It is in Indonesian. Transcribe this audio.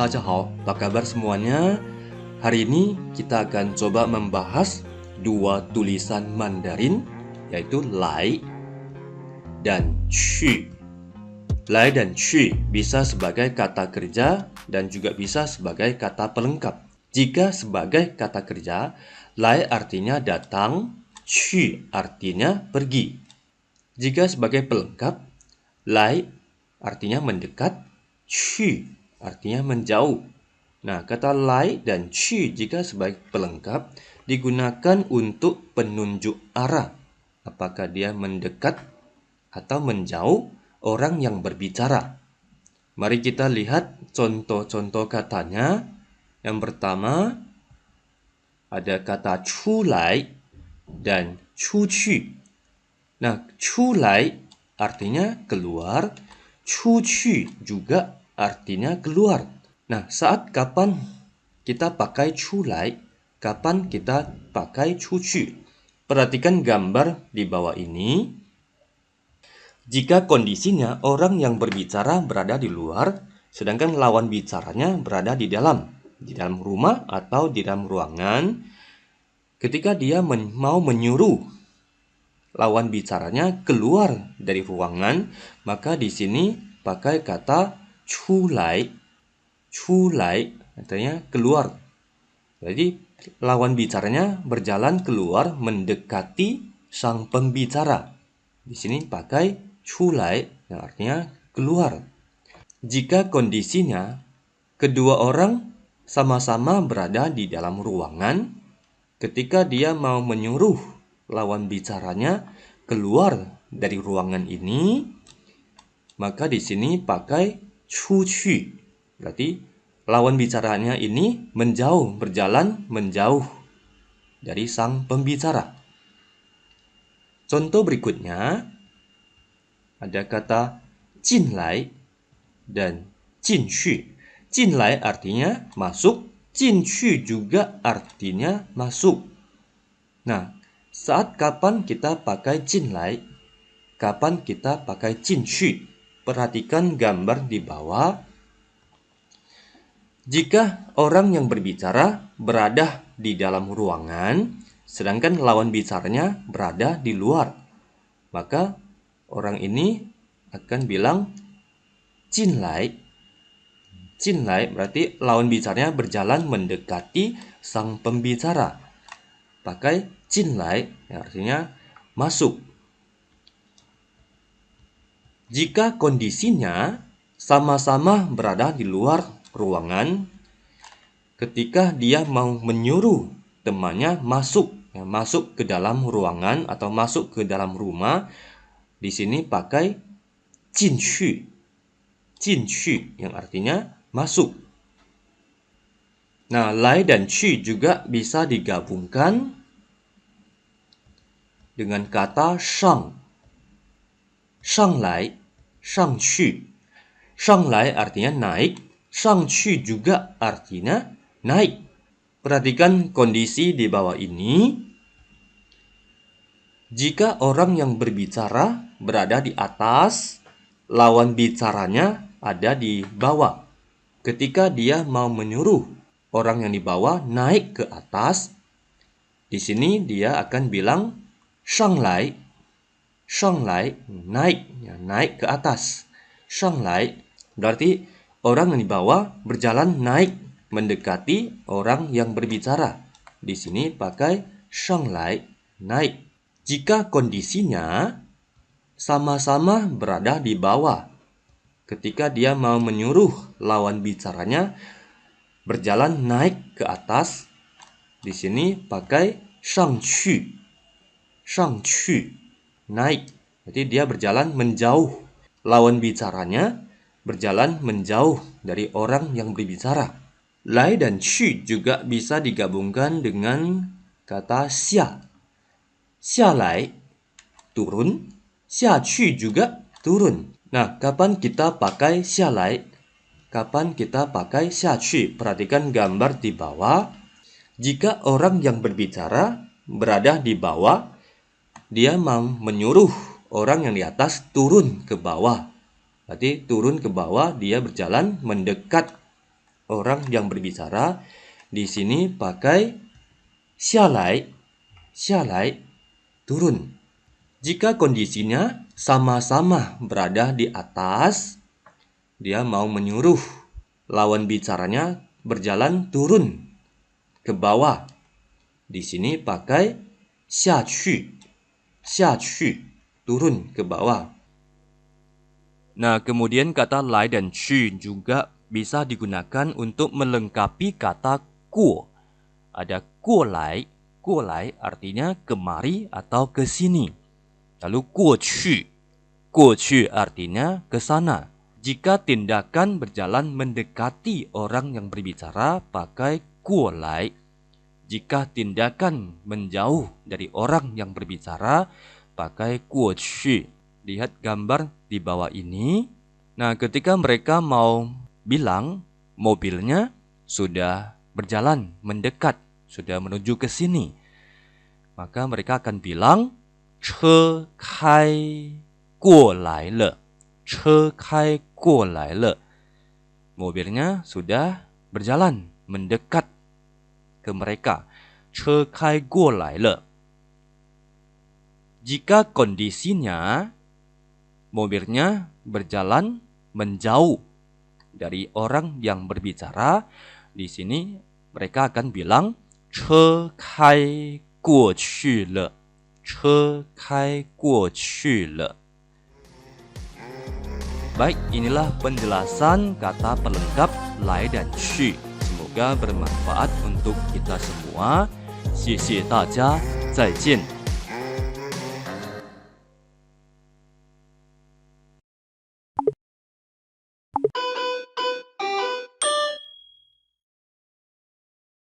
大家好, apa kabar semuanya? Hari ini kita akan coba membahas dua tulisan Mandarin, yaitu lai dan qu. Lai dan qu bisa sebagai kata kerja dan juga bisa sebagai kata pelengkap. Jika sebagai kata kerja, lai artinya datang, qu artinya pergi. Jika sebagai pelengkap, lai artinya mendekat, qu artinya menjauh. Nah, kata lai dan qu jika sebagai pelengkap digunakan untuk penunjuk arah. Apakah dia mendekat atau menjauh orang yang berbicara. Mari kita lihat contoh-contoh katanya. Yang pertama, ada kata chu lai dan chu qu. Nah, chu lai artinya keluar, chu qu juga artinya keluar. Nah, kapan kita pakai chu lai, kapan kita pakai chu qu? Perhatikan gambar di bawah ini. Jika kondisinya orang yang berbicara berada di luar, sedangkan lawan bicaranya berada di dalam rumah atau di dalam ruangan, ketika dia mau menyuruh lawan bicaranya keluar dari ruangan, maka di sini pakai kata chu lai. Chu lai artinya keluar. Jadi lawan bicaranya berjalan keluar mendekati sang pembicara. Di sini pakai chu lai yang artinya keluar. Jika kondisinya kedua orang sama-sama berada di dalam ruangan, ketika dia mau menyuruh lawan bicaranya keluar dari ruangan ini, maka di sini pakai chu qu. Berarti lawan bicaranya ini berjalan menjauh dari sang pembicara. Contoh berikutnya ada kata jin lai dan jin qu. Jin lai artinya masuk, jin qu juga artinya masuk. Nah, kapan kita pakai jin lai, kapan kita pakai jin qu? Perhatikan gambar di bawah. Jika orang yang berbicara berada di dalam ruangan, sedangkan lawan bicaranya berada di luar, maka orang ini akan bilang jin lai. Jin lai berarti lawan bicaranya berjalan mendekati sang pembicara. Pakai jin lai yang artinya masuk. Jika kondisinya sama-sama berada di luar ruangan, ketika dia mau menyuruh temannya masuk ke dalam ruangan atau masuk ke dalam rumah, di sini pakai jin qu. Jin qu yang artinya masuk. Nah, lai dan qu juga bisa digabungkan dengan kata shang. Shang lai, shang qu. Shang lai artinya naik, shang qu juga artinya naik. Perhatikan kondisi di bawah ini. Jika orang yang berbicara berada di atas, lawan bicaranya ada di bawah. Ketika dia mau menyuruh orang yang di bawah naik ke atas, di sini dia akan bilang shang lai. Shang lai naik ke atas. Shang lai berarti orang yang di bawah berjalan naik mendekati orang yang berbicara. Di sini pakai shang lai, naik. Jika kondisinya sama-sama berada di bawah, ketika dia mau menyuruh lawan bicaranya berjalan naik ke atas, di sini pakai shang qu. Shang qu, naik. Jadi dia berjalan menjauh. Lawan bicaranya berjalan menjauh dari orang yang berbicara. Lai dan qu juga bisa digabungkan dengan kata xia. Xia lai, turun. Xia qu juga turun. Nah, kapan kita pakai xia lai? Kapan kita pakai xia qu? Perhatikan gambar di bawah. Jika orang yang berbicara berada di bawah, dia mau menyuruh orang yang di atas turun ke bawah. Berarti turun ke bawah, dia berjalan mendekat orang yang berbicara. Di sini pakai 下来, 下来, turun. Jika kondisinya sama-sama berada di atas, dia mau menyuruh lawan bicaranya berjalan turun ke bawah. Di sini pakai 下去, 下去, turun ke bawah. Nah, kemudian kata lai dan qu juga bisa digunakan untuk melengkapi kata guo. Ada guo lai artinya kemari atau ke sini. Lalu guo qu artinya ke sana. Jika tindakan berjalan mendekati orang yang berbicara, pakai guo lai. Jika tindakan menjauh dari orang yang berbicara, pakai guo qu. Lihat gambar di bawah ini. Nah, ketika mereka mau bilang mobilnya sudah berjalan mendekat, sudah menuju ke sini, maka mereka akan bilang 车开过来了, 车开过来了. Mobilnya sudah berjalan mendekat ke mereka. 车开过来了. Jika kondisinya mobilnya berjalan menjauh dari orang yang berbicara, di sini mereka akan bilang 车开过去了, 车开过去了. Baik, inilah penjelasan kata pelengkap lai dan qu. Semoga bermanfaat untuk kita semua. 谢谢大家，再见。